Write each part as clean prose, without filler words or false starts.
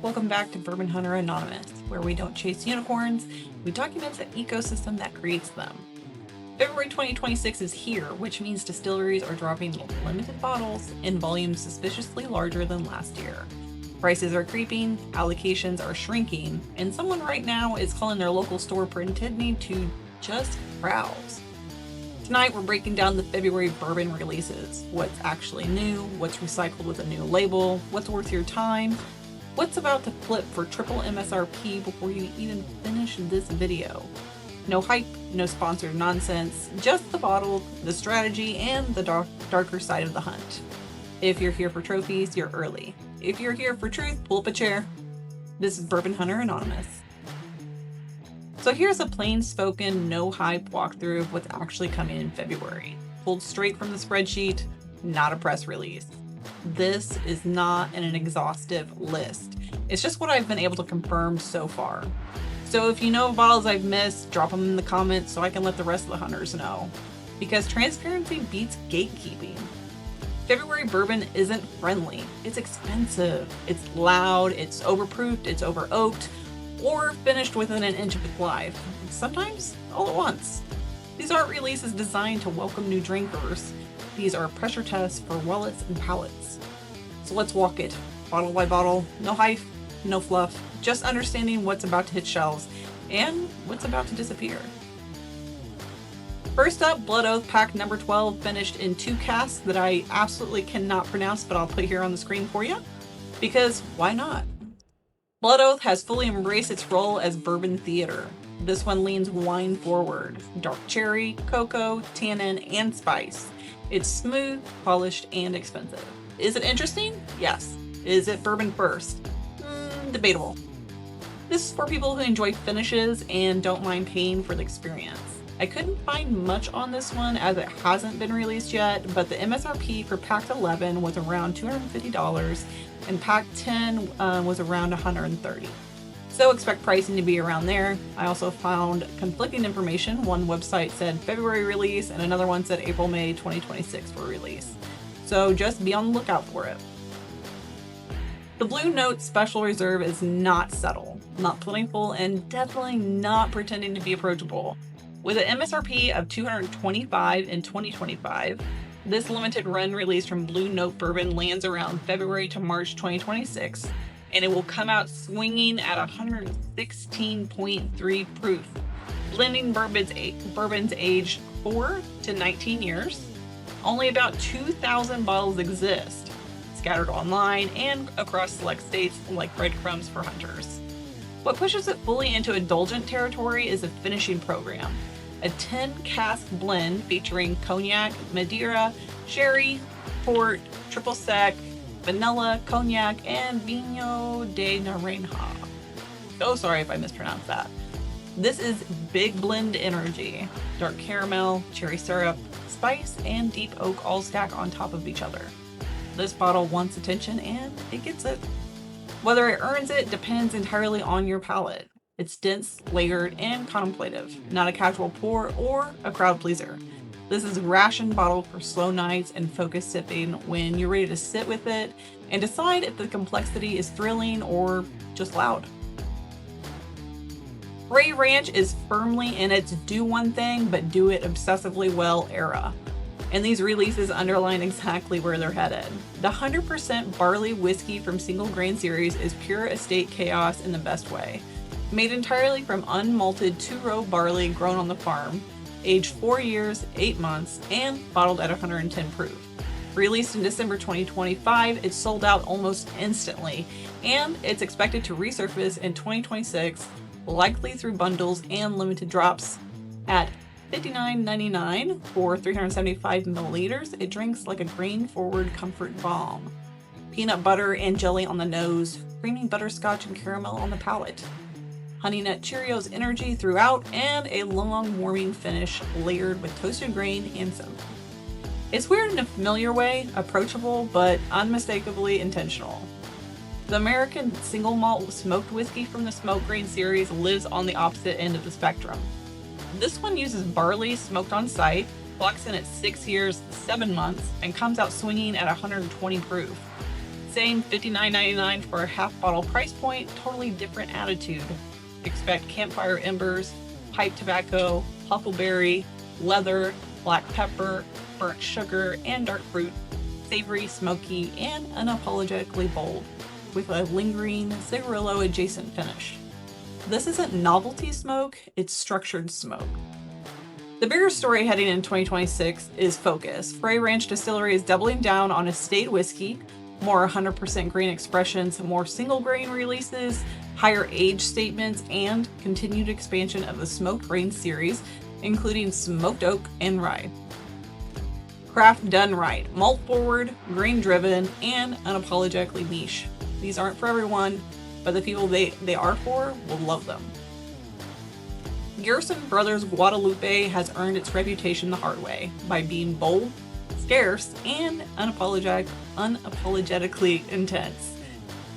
Welcome back to Bourbon Hunter Anonymous, where we don't chase unicorns, we document the ecosystem that creates them. February 2026 is here, which means distilleries are dropping limited bottles in volumes suspiciously larger than last year. Prices are creeping, allocations are shrinking, and someone right now is calling their local store pretending to just browse. Tonight we're breaking down the February bourbon releases. What's actually new, what's recycled with a new label, what's worth your time, what's about to flip for triple MSRP before you even finish this video. No hype, no sponsored nonsense, just the bottle, the strategy, and the darker side of the hunt. If you're here for trophies, you're early. If you're here for truth, pull up a chair. This is Bourbon Hunter Anonymous. So here's a plain-spoken, no hype walkthrough of what's actually coming in February. Pulled straight from the spreadsheet, not a press release. This is not an exhaustive list. It's just what I've been able to confirm so far. So if you know bottles I've missed, drop them in the comments so I can let the rest of the hunters know. Because transparency beats gatekeeping. February bourbon isn't friendly. It's expensive. It's loud. It's overproofed. It's over oaked. Or finished within an inch of its life. Sometimes all at once. These aren't releases designed to welcome new drinkers. These are pressure tests for wallets and palates. So let's walk it, bottle by bottle, no hype, no fluff, just understanding what's about to hit shelves and what's about to disappear. First up, Blood Oath Pact number 12, finished in 2 casks that I absolutely cannot pronounce, but I'll put here on the screen for you, because why not? Blood Oath has fully embraced its role as bourbon theater. This one leans wine forward, dark cherry, cocoa, tannin, and spice. It's smooth, polished, and expensive. Is it interesting? Yes. Is it bourbon first? Debatable. This is for people who enjoy finishes and don't mind paying for the experience. I couldn't find much on this one as it hasn't been released yet, but the MSRP for Pact 11 was around $250 and Pact 10 was around $130. So expect pricing to be around there. I also found conflicting information. One website said February release and another one said April-May 2026 for release. So just be on the lookout for it. The Blue Note Special Reserve is not subtle, not plentiful, and definitely not pretending to be approachable. With an MSRP of $225 in 2025, this limited run release from Blue Note Bourbon lands around February to March 2026, and it will come out swinging at 116.3 proof, blending bourbons aged 4 to 19 years. Only about 2,000 bottles exist, scattered online and across select states like breadcrumbs for hunters. What pushes it fully into indulgent territory is a finishing program, a 10-cask blend featuring cognac, Madeira, sherry, port, triple sec, vanilla, cognac, and Vino de Naranja. Oh, sorry if I mispronounced that. This is big blend energy. Dark caramel, cherry syrup, spice, and deep oak all stack on top of each other. This bottle wants attention and it gets it. Whether it earns it depends entirely on your palate. It's dense, layered, and contemplative, not a casual pour or a crowd pleaser. This is a ration bottle for slow nights and focused sipping when you're ready to sit with it and decide if the complexity is thrilling or just loud. Frey Ranch is firmly in its do one thing but do it obsessively well era, and these releases underline exactly where they're headed. The 100% barley whiskey from Single Grain series is pure estate chaos in the best way. Made entirely from unmalted 2-row barley grown on the farm, aged 4 years, 8 months, and bottled at 110 proof. Released in December 2025, it sold out almost instantly, and it's expected to resurface in 2026, likely through bundles and limited drops. At $59.99 for 375 milliliters, it drinks like a grain-forward comfort bomb. Peanut butter and jelly on the nose, creamy butterscotch and caramel on the palate. Honey Nut Cheerios energy throughout, and a long warming finish layered with toasted grain and cinnamon. It's weird in a familiar way, approachable, but unmistakably intentional. The American single malt smoked whiskey from the Smoke Grain series lives on the opposite end of the spectrum. This one uses barley smoked on site, clocks in at 6 years, 7 months, and comes out swinging at 120 proof. Same $59.99 for a half bottle price point, totally different attitude. Expect campfire embers, pipe tobacco, huckleberry, leather, black pepper, burnt sugar, and dark fruit, savory, smoky, and unapologetically bold, with a lingering cigarillo adjacent finish. This isn't novelty smoke, it's structured smoke. The bigger story heading in 2026 is focus. Frey Ranch Distillery is doubling down on estate whiskey, more 100% grain expressions, more single grain releases, higher age statements, and continued expansion of the smoked grain series, including smoked oak and rye. Craft done right, malt forward, grain driven, and unapologetically niche. These aren't for everyone, but the people they are for will love them. Garrison Brothers Guadalupe has earned its reputation the hard way by being bold, scarce, and unapologetically intense.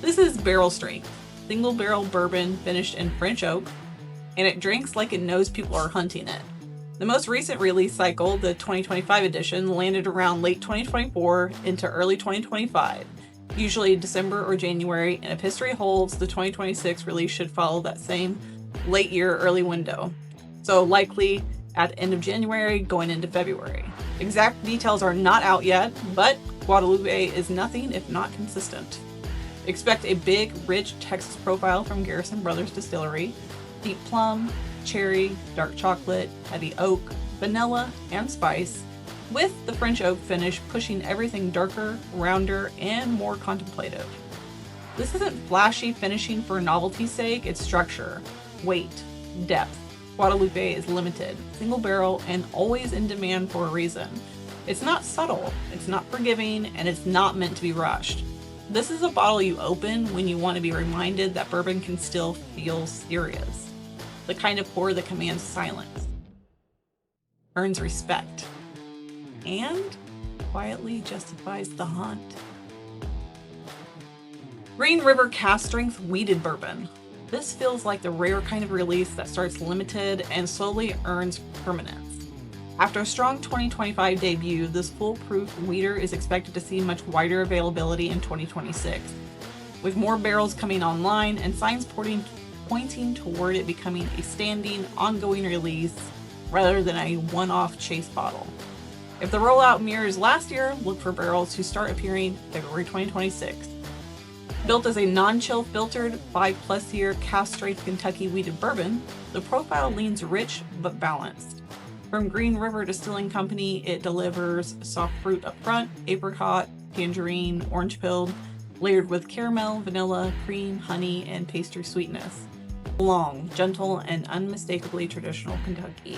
This is barrel strength, single barrel bourbon finished in French oak, and it drinks like it knows people are hunting it. The most recent release cycle, the 2025 edition, landed around late 2024 into early 2025, usually December or January, and if history holds, the 2026 release should follow that same late year, early window. So likely at the end of January, going into February. Exact details are not out yet, but Guadalupe is nothing if not consistent. Expect a big, rich Texas profile from Garrison Brothers Distillery, deep plum, cherry, dark chocolate, heavy oak, vanilla, and spice, with the French oak finish pushing everything darker, rounder, and more contemplative. This isn't flashy finishing for novelty's sake, it's structure, weight, depth. Guadalupe is limited, single barrel, and always in demand for a reason. It's not subtle, it's not forgiving, and it's not meant to be rushed. This is a bottle you open when you want to be reminded that bourbon can still feel serious. The kind of pour that commands silence, earns respect, and quietly justifies the hunt. Green River Cask Strength Wheated Bourbon. This feels like the rare kind of release that starts limited and slowly earns permanence. After a strong 2025 debut, this foolproof wheater is expected to see much wider availability in 2026, with more barrels coming online and signs pointing toward it becoming a standing, ongoing release rather than a one-off chase bottle. If the rollout mirrors last year, look for barrels to start appearing February 2026. Built as a non-chill filtered 5+ year cask strength Kentucky wheated bourbon, the profile leans rich but balanced. From Green River Distilling Company, it delivers soft fruit up front, apricot, tangerine, orange peel, layered with caramel, vanilla, cream, honey, and pastry sweetness. Long, gentle, and unmistakably traditional Kentucky.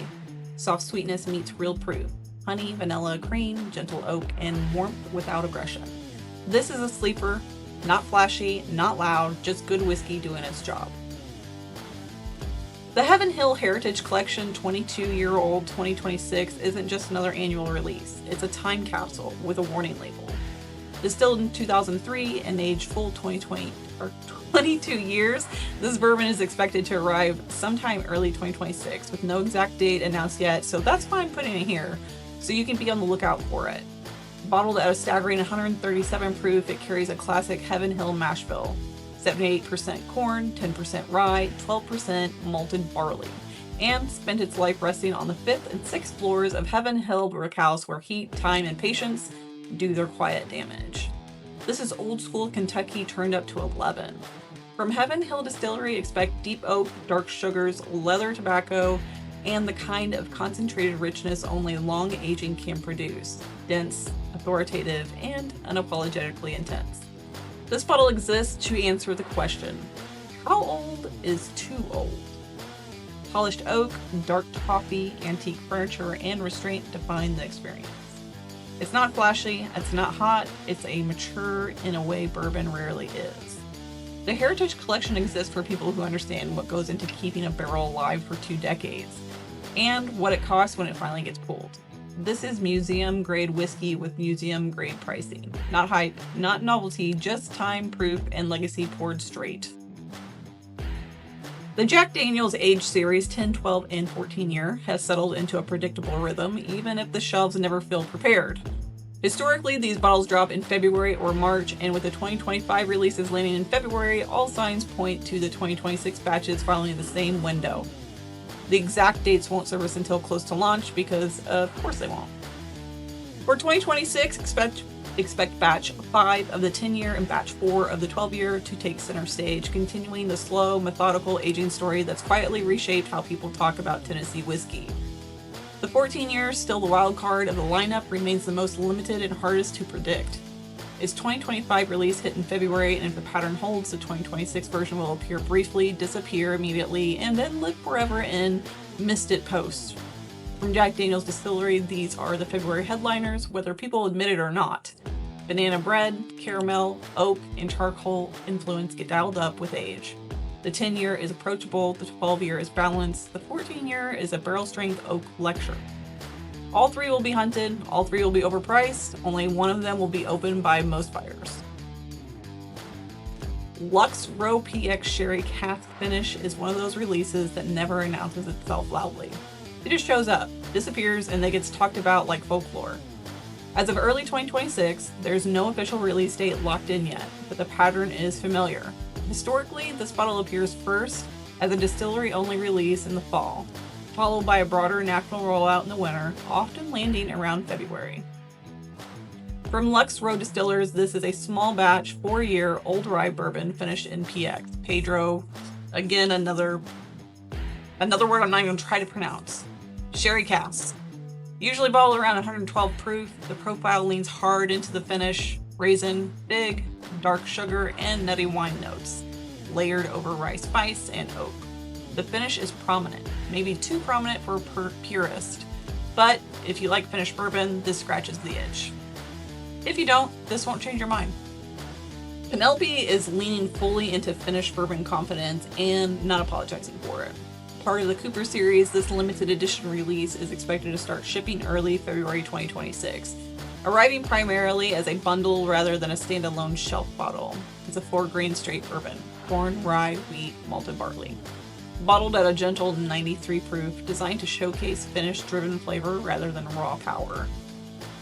Soft sweetness meets real proof. Honey, vanilla, cream, gentle oak, and warmth without aggression. This is a sleeper, not flashy, not loud, just good whiskey doing its job. The Heaven Hill Heritage Collection 22-year-old 2026 isn't just another annual release. It's a time capsule with a warning label. Distilled in 2003 and aged full 22 years, this bourbon is expected to arrive sometime early 2026 with no exact date announced yet, so that's why I'm putting it here, so you can be on the lookout for it. Bottled at a staggering 137 proof, it carries a classic Heaven Hill mash bill. 78% corn, 10% rye, 12% malted barley, and spent its life resting on the 5th and 6th floors of Heaven Hill Brickhouse where heat, time, and patience do their quiet damage. This is old school Kentucky turned up to 11. From Heaven Hill Distillery, expect deep oak, dark sugars, leather tobacco, and the kind of concentrated richness only long aging can produce. Dense, authoritative, and unapologetically intense. This bottle exists to answer the question, how old is too old? Polished oak, dark toffee, antique furniture, and restraint define the experience. It's not flashy, it's not hot, it's a mature in a way bourbon rarely is. The Heritage Collection exists for people who understand what goes into keeping a barrel alive for 2 decades, and what it costs when it finally gets pulled. This is museum grade whiskey with museum grade pricing. Not hype, not novelty, just time, proof, and legacy poured straight. The Jack Daniel's Age Series 10, 12, and 14 year has settled into a predictable rhythm, even if the shelves never feel prepared. Historically, these bottles drop in February or March, and with the 2025 releases landing in February, all signs point to the 2026 batches following the same window. The exact dates won't surface until close to launch because, of course, they won't. For 2026, expect batch 5 of the 10-year and batch 4 of the 12-year to take center stage, continuing the slow, methodical aging story that's quietly reshaped how people talk about Tennessee whiskey. The 14-year, still the wild card of the lineup, remains the most limited and hardest to predict. Its 2025 release hit in February, and if the pattern holds, the 2026 version will appear briefly, disappear immediately, and then live forever in missed it posts. From Jack Daniel's Distillery, these are the February headliners, whether people admit it or not. Banana bread, caramel, oak, and charcoal influence get dialed up with age. The 10-year is approachable, the 12-year is balanced, the 14-year is a barrel-strength oak lecture. All 3 will be hunted, all 3 will be overpriced, only one of them will be opened by most buyers. Lux Row Sherry Finish is one of those releases that never announces itself loudly. It just shows up, disappears, and then gets talked about like folklore. As of early 2026, there's no official release date locked in yet, but the pattern is familiar. Historically, this bottle appears first as a distillery-only release in the fall, followed by a broader national rollout in the winter, often landing around February. From Lux Row Distillers, this is a small batch, 4-year old rye bourbon finished in PX. Pedro, again, another word I'm not even trying to pronounce. Sherry casks. Usually bottled around 112 proof, the profile leans hard into the finish, raisin, fig, dark sugar, and nutty wine notes, layered over rye spice and oak. The finish is prominent, maybe too prominent for a purist, but if you like finished bourbon, this scratches the itch. If you don't, this won't change your mind. Penelope is leaning fully into finished bourbon confidence and not apologizing for it. Part of the Cooper series, this limited edition release is expected to start shipping early February 2026, arriving primarily as a bundle rather than a standalone shelf bottle. It's a 4-grain straight bourbon, corn, rye, wheat, malted barley. Bottled at a gentle 93 proof, designed to showcase finish-driven flavor rather than raw power.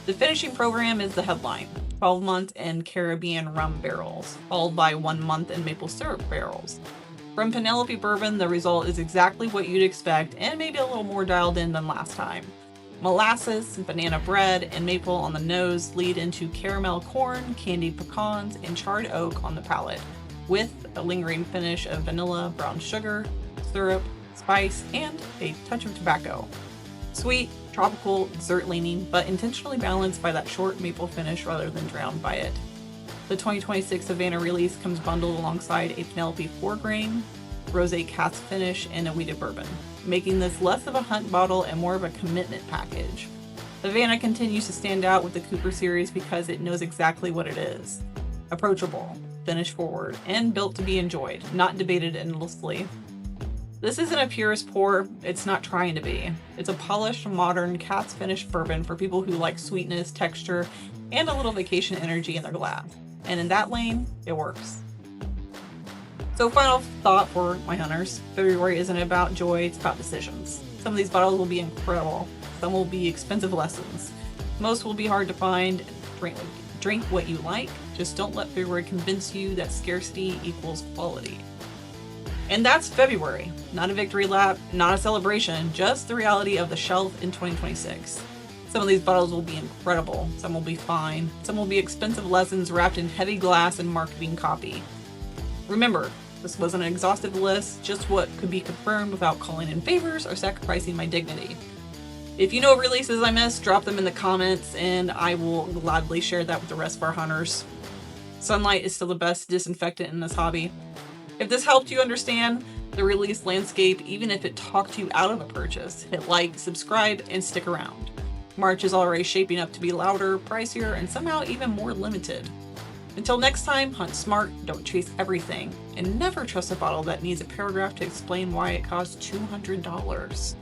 The finishing program is the headline, 12-month in Caribbean rum barrels, followed by 1-month in maple syrup barrels. From Penelope Bourbon, the result is exactly what you'd expect and maybe a little more dialed in than last time. Molasses, banana bread, and maple on the nose lead into caramel corn, candied pecans, and charred oak on the palate, with a lingering finish of vanilla, brown sugar, syrup, spice, and a touch of tobacco. Sweet, tropical, dessert-leaning, but intentionally balanced by that short maple finish rather than drowned by it. The 2026 Havana release comes bundled alongside a Penelope 4-grain, rosé cask finish, and a wheated bourbon, making this less of a hunt bottle and more of a commitment package. Havana continues to stand out with the Cooper series because it knows exactly what it is. Approachable, finish forward, and built to be enjoyed, not debated endlessly. This isn't a purist pour, it's not trying to be. It's a polished, modern, cask-finished bourbon for people who like sweetness, texture, and a little vacation energy in their glass. And in that lane, it works. So final thought for my hunters. February isn't about joy, it's about decisions. Some of these bottles will be incredible. Some will be expensive lessons. Most will be hard to find. Drink what you like. Just don't let February convince you that scarcity equals quality. And that's February. Not a victory lap, not a celebration, just the reality of the shelf in 2026. Some of these bottles will be incredible, some will be fine, some will be expensive lessons wrapped in heavy glass and marketing copy. Remember, this wasn't an exhaustive list, just what could be confirmed without calling in favors or sacrificing my dignity. If you know releases I missed, drop them in the comments and I will gladly share that with the rest of our hunters. Sunlight is still the best disinfectant in this hobby. If this helped you understand the release landscape, even if it talked you out of a purchase, hit like, subscribe, and stick around. March is already shaping up to be louder, pricier, and somehow even more limited. Until next time, hunt smart, don't chase everything, and never trust a bottle that needs a paragraph to explain why it costs $200.